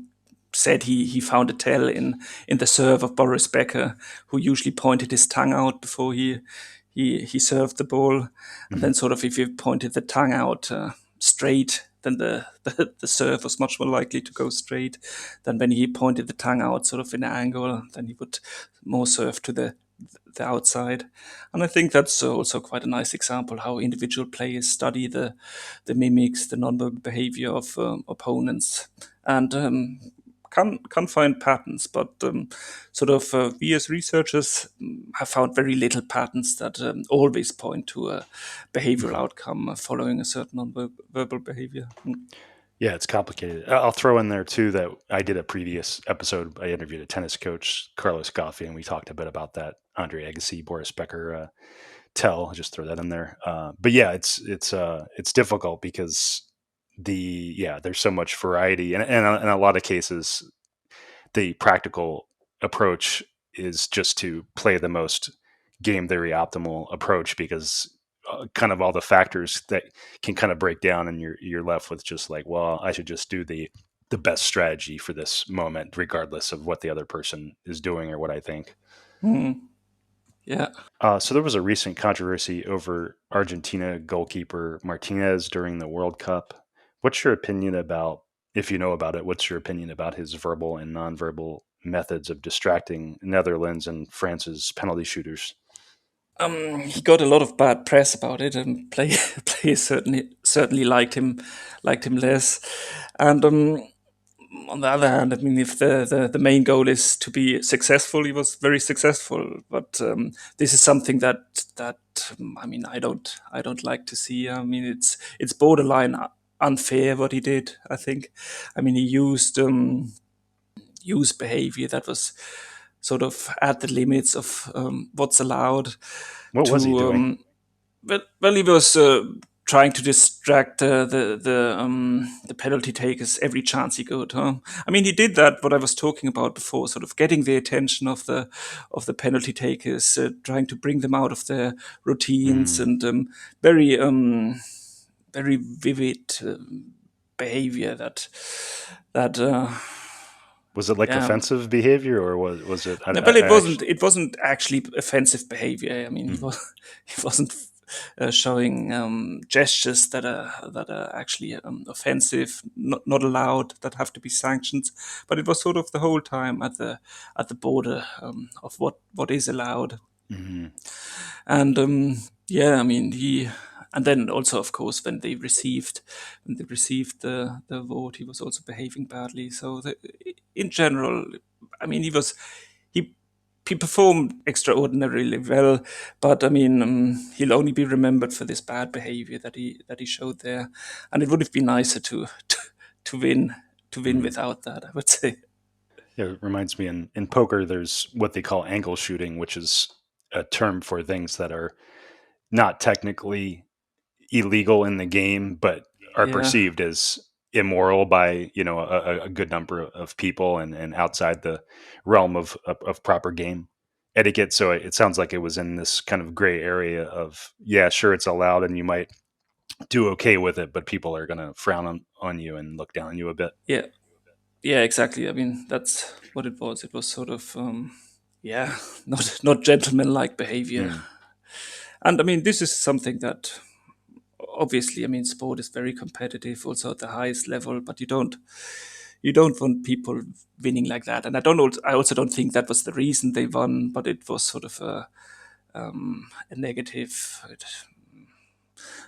said he found a tell in the serve of Boris Becker, who usually pointed his tongue out before he served the ball, and Mm-hmm. then sort of if you pointed the tongue out straight, then the serve was much more likely to go straight than when he pointed the tongue out sort of in an angle. Then he would more serve to the outside. And I think that's also quite a nice example how individual players study the mimics, the nonverbal behavior of opponents, and can find patterns. But sort of we as researchers have found very little patterns that always point to a behavioral Mm-hmm. outcome following a certain nonverbal behavior. Yeah, it's complicated. I'll throw in there too that I did a previous episode. I interviewed a tennis coach, Carlos Goffi, and we talked a bit about that Andre Agassi, Boris Becker tell. I'll just throw that in there. But yeah, it's difficult because there's so much variety, and in a lot of cases, the practical approach is just to play the most game theory optimal approach because kind of all the factors that can kind of break down and you're left with just like, well, I should just do the best strategy for this moment regardless of what the other person is doing or what I think. Mm. Yeah. So there was a recent controversy over Argentina goalkeeper Martinez during the World Cup. What's your opinion about, if you know about it, what's your opinion about his verbal and nonverbal methods of distracting Netherlands and France's penalty shooters? He got a lot of bad press about it, and players certainly liked him less. And on the other hand, I mean, if the main goal is to be successful, he was very successful. But this is something that I mean, I don't like to see. I mean, it's borderline unfair what he did. I think. I mean, he used behavior that was sort of at the limits of what's allowed What was he to doing? well, he was trying to distract the penalty takers every chance he could. Huh? I mean, he did that. What I was talking about before, sort of getting the attention of the penalty takers, trying to bring them out of their routines, Mm. and very vivid behavior that. Was it like Yeah. offensive behavior, or was it? No, well, it I wasn't. actually. It wasn't actually offensive behavior. I mean, he Mm. was he wasn't showing gestures that are actually offensive, not allowed, that have to be sanctioned. But it was sort of the whole time at the border of what is allowed. Mhm. And yeah, I mean, and then also, of course, when they received the vote, he was also behaving badly. So in general, I mean, he he performed extraordinarily well, but I mean, he'll only be remembered for this bad behavior that he showed there. And it would have been nicer to win to win Mhm. without that, I would say. Yeah, it reminds me in poker, there's what they call angle shooting, which is a term for things that are not technically illegal in the game, but are Yeah, perceived as immoral by a good number of people and outside the realm of proper game etiquette. So it sounds like it was in this kind of gray area of, yeah, sure, it's allowed and you might do okay with it, but people are going to frown on you and look down on you a bit. yeah, yeah, exactly. I mean, that's what it was. It was sort of yeah, not gentlemanlike behavior. Mm. And I mean, this is something that obviously, I mean, sport is very competitive, also at the highest level. But you don't want people winning like that. And I also don't think that was the reason they won, but it was sort of a negative.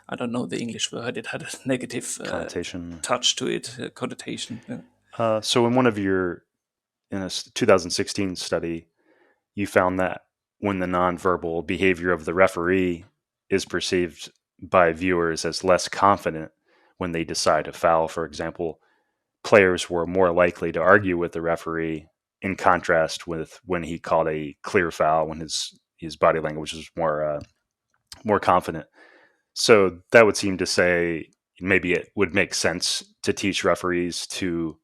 I don't know the English word. It had a negative Connotation. touch to it, connotation. Yeah. So in one of your in a 2016 study, you found that when the nonverbal behavior of the referee is perceived by viewers as less confident when they decide a foul, for example, players were more likely to argue with the referee in contrast with when he called a clear foul, when his body language was more confident. So that would seem to say maybe it would make sense to teach referees to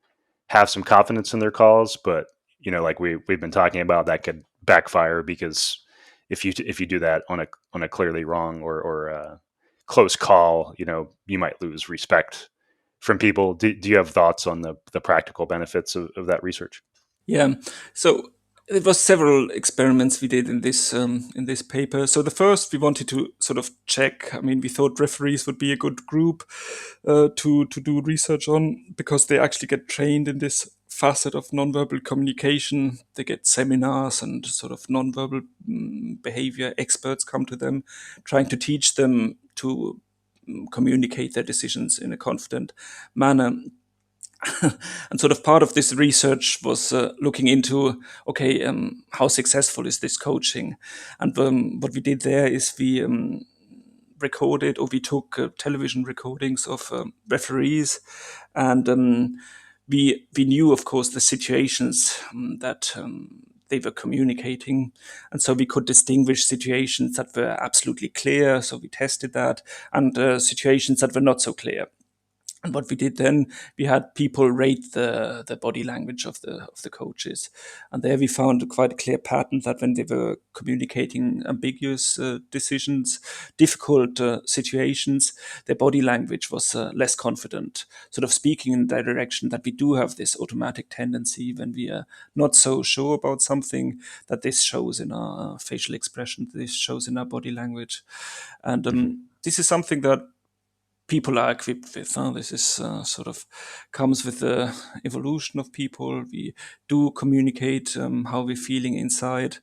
have some confidence in their calls, but like we've been talking about, that could backfire because if you do that on a clearly wrong or close call, you might lose respect from people. Do you have thoughts on the practical benefits of that research? Yeah. So it was several experiments we did in this paper. So the first we wanted to sort of check. I mean, we thought referees would be a good group to do research on because they actually get trained in this facet of nonverbal communication. They get seminars and sort of nonverbal behavior experts come to them, trying to teach them to communicate their decisions in a confident manner. And sort of part of this research was looking into, okay, how successful is this coaching? And what we did there is we recorded, or we took television recordings of referees, and we knew, of course, the situations that they were communicating, and so we could distinguish situations that were absolutely clear. So we tested that, and situations that were not so clear. And what we did then, we had people rate the body language of the coaches, and there we found quite a clear pattern that when they were communicating ambiguous decisions, difficult situations, their body language was less confident, sort of speaking in that direction. That we do have this automatic tendency when we are not so sure about something, that this shows in our facial expression, this shows in our body language, and Hmm. this is something that people are equipped with. This is sort of comes with the evolution of people. We do communicate how we're feeling inside,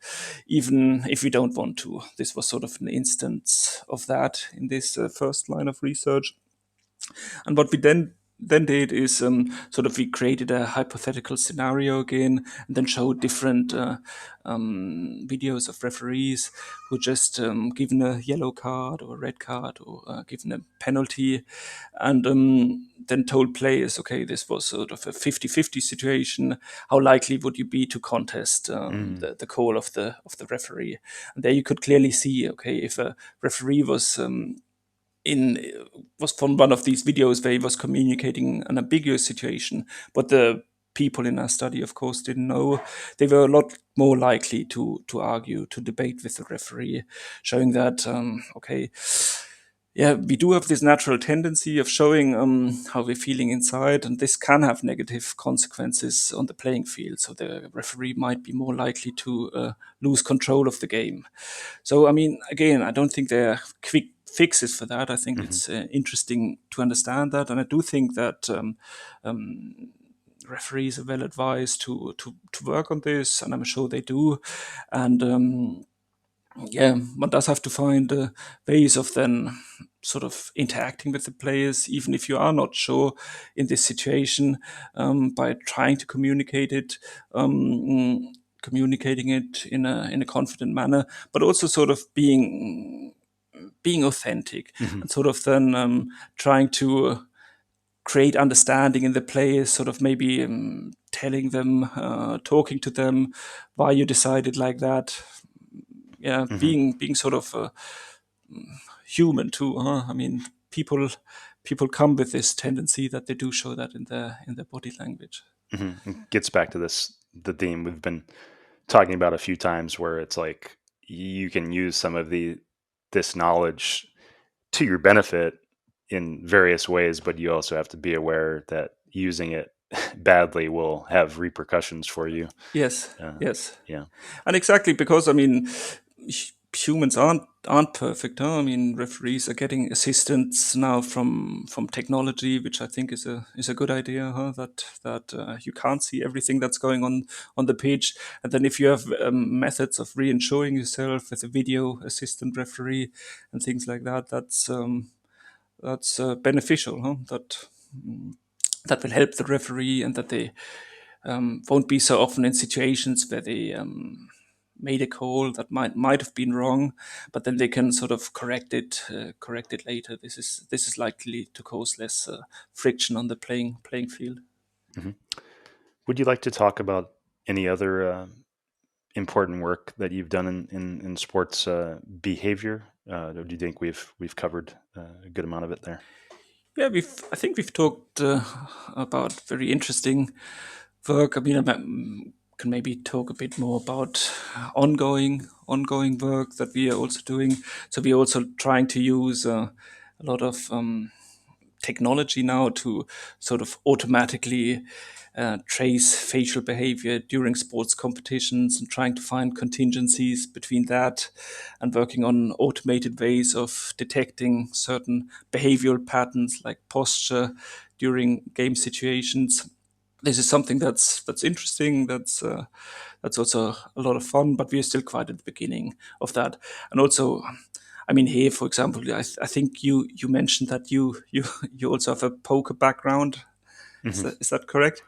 even if we don't want to. This was sort of an instance of that in this first line of research. And what we then did is sort of we created a hypothetical scenario again, and then showed different videos of referees who just given a yellow card or a red card or given a penalty, and then told players, okay, this was sort of a 50-50 situation. How likely would you be to contest Mm. the call of the referee? And there you could clearly see, okay, if a referee in was from one of these videos where he was communicating an ambiguous situation, but the people in our study, of course, didn't know. They were a lot more likely to argue, to debate with the referee, showing that okay, yeah, we do have this natural tendency of showing how we're feeling inside, and this can have negative consequences on the playing field. So the referee might be more likely to lose control of the game. So, I mean, again, I don't think there are quick fixes for that. I think Hmm. it's interesting to understand that, and I do think that referees are well advised to work on this, and I'm sure they do. And yeah, one does have to find ways of then sort of interacting with the players, even if you are not sure in this situation, by trying to communicate it, communicating it in a confident manner, but also sort of being authentic, Hmm. and sort of then trying to create understanding in the players, sort of maybe telling them, talking to them why you decided like that. Yeah, Hmm. being sort of human too. I mean, people come with this tendency that they do show that in their body language. Hmm. It gets back to the theme we've been talking about a few times, where it's like you can use some of this knowledge to your benefit in various ways, but you also have to be aware that using it badly will have repercussions for you. Yes, Uh, yes. yeah. And exactly because, I mean, humans aren't perfect. Huh? I mean, referees are getting assistance now from technology, which I think is a good idea. Huh? That you can't see everything that's going on the pitch, and then if you have methods of reinsuring yourself with a video assistant referee and things like that, that's beneficial. Huh? That will help the referee, and that they won't be so often in situations where they made a call that might have been wrong, but then they can sort of correct it later. This is likely to cause less friction on the playing field. Hmm. Would you like to talk about any other important work that you've done in sports behavior? Or do you think we've covered a good amount of it there? Yeah, I think we've talked about very interesting work. I mean, can maybe talk a bit more about ongoing work that we are also doing. So we are also trying to use a lot of technology now to sort of automatically trace facial behavior during sports competitions, and trying to find contingencies between that and working on automated ways of detecting certain behavioral patterns like posture during game situations. This is something that's interesting. That's also a lot of fun, but we're still quite at the beginning of that. And also, I mean, here, for example, I think you mentioned that you also have a poker background. Is Hmm. that correct?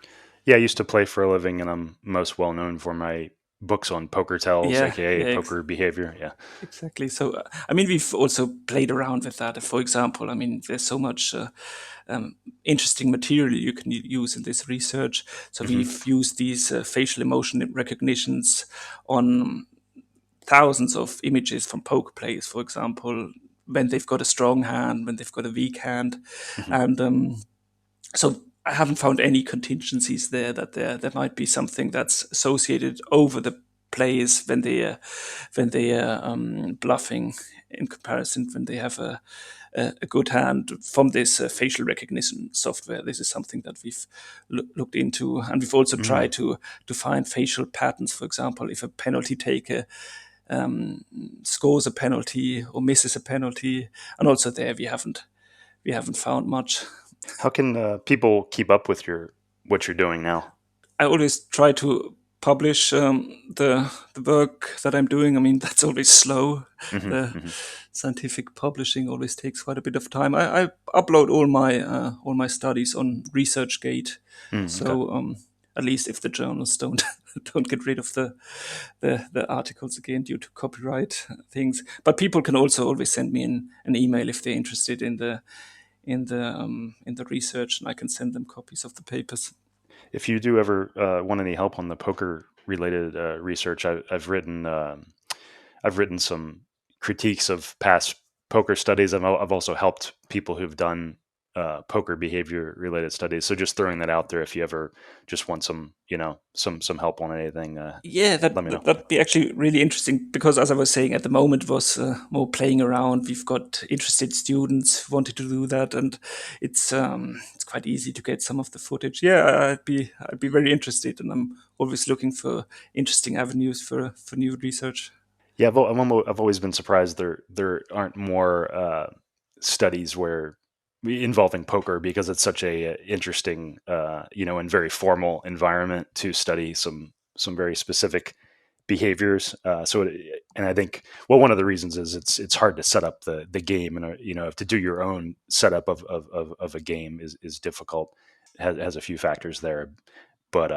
Yeah, I used to play for a living, and I'm most well known for my books on poker tells, Yeah, aka yeah, poker behavior. Yeah. exactly. So, I mean, we've also played around with that. For example, I mean, there's so much interesting material you can use in this research. So Hmm. we've used these facial emotion recognitions on thousands of images from poker players, for example, when they've got a strong hand, when they've got a weak hand, Hmm. and So I haven't found any contingencies there that there might be something that's associated over the players when they are bluffing in comparison when they have a good hand from this facial recognition software. This is something that we've looked into, and we've also tried to find facial patterns. For example, if a penalty taker scores a penalty or misses a penalty, and also there we haven't found much. How can people keep up with what you're doing now? I always try to publish the work that I'm doing. I mean, that's always slow. Hmm. The Hmm. scientific publishing always takes quite a bit of time. I upload all my studies on ResearchGate, Mm, okay. so at least if the journals don't don't get rid of the articles again due to copyright things. But people can also always send me an email if they're interested in the research, and I can send them copies of the papers. If you do ever want any help on the poker related research, I've written some critiques of past poker studies. I've also helped people who've done poker behavior related studies. So just throwing that out there, if you ever just want some help on anything, Yeah, let me know. that'd be actually really interesting because, as I was saying, at the moment it was more playing around. We've got interested students who wanted to do that, and it's quite easy to get some of the footage. Yeah, I'd be very interested, and I'm always looking for interesting avenues for new research. Yeah, I've always been surprised there aren't more studies where involving poker, because it's such a interesting and very formal environment to study some very specific behaviors. And I think, well, one of the reasons is it's hard to set up the game, and to do your own setup of a game is difficult. Has a few factors there, but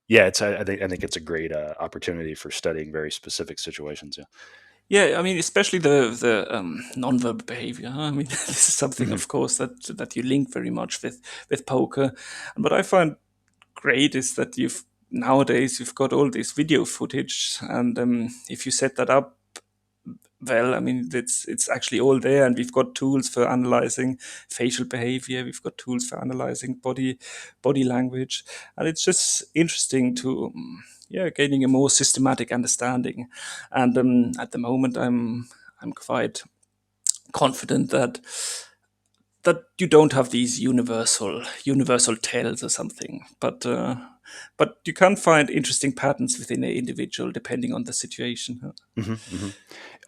yeah, I think it's a great opportunity for studying very specific situations. Yeah. Yeah, I mean, especially the nonverbal behavior. Huh? I mean, this is something, Hmm. of course, that you link very much with poker. And what I find great is that you've got all this video footage, and if you set that up well, I mean, it's actually all there, and we've got tools for analyzing facial behavior. We've got tools for analyzing body language, and it's just interesting to yeah, gaining a more systematic understanding. And at the moment, I'm quite confident that you don't have these universal tells or something, but you can find interesting patterns within an individual depending on the situation. Hmm. Hmm.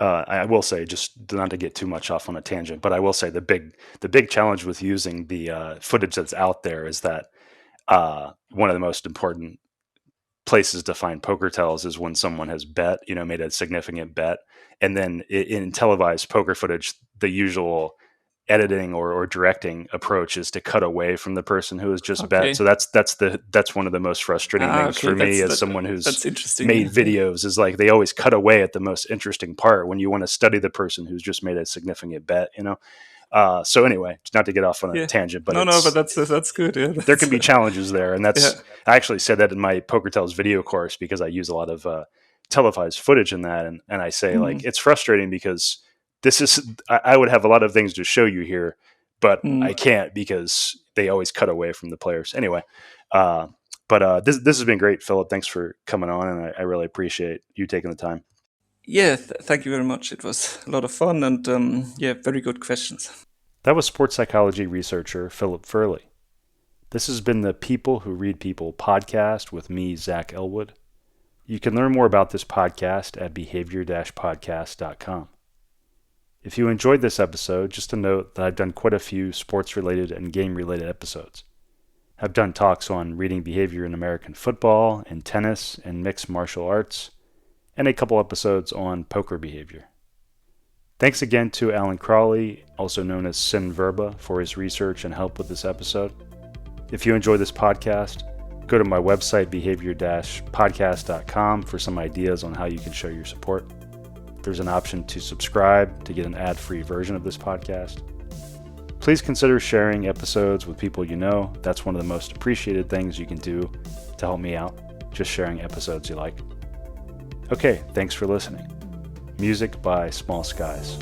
I will say, just not to get too much off on a tangent, but I will say the big challenge with using the footage that's out there is that one of the most important places to find poker tells is when someone has made a significant bet, and then in televised poker footage, the usual editing or directing approach is to cut away from the person who has just bet. Okay. So that's one of the most frustrating things Okay, for me as someone who's that's interesting. made Yeah. videos, is like they always cut away at the most interesting part when you want to study the person who's just made a significant bet. So anyway, not to get off on a Yeah. tangent, but No, but that's good. Yeah, there can be challenges there, and yeah. I actually said that in my Poker Tells video course, because I use a lot of televised footage in that, and I say, like, Mm, it's frustrating because I would have a lot of things to show you here, but I mm. can't because they always cut away from the players. Anyway, uh, but this has been great, Philip. Thanks for coming on, and I really appreciate you taking the time. Yeah, thank you very much. It was a lot of fun, and yeah, very good questions. That was sports psychology researcher Philip Furley. This has been the People Who Read People podcast with me, Zach Elwood. You can learn more about this podcast at behavior-podcast.com. If you enjoyed this episode, just a note that I've done quite a few sports-related and game-related episodes. I've done talks on reading behavior in American football and tennis and mixed martial arts, and a couple episodes on poker behavior. Thanks again to Alan Crawley, also known as Sin Verba, for his research and help with this episode. If you enjoy this podcast, go to my website, behavior-podcast.com, for some ideas on how you can show your support. There's an option to subscribe to get an ad-free version of this podcast. Please consider sharing episodes with people you know. That's one of the most appreciated things you can do to help me out, just sharing episodes you like. Okay, thanks for listening. Music by Small Skies.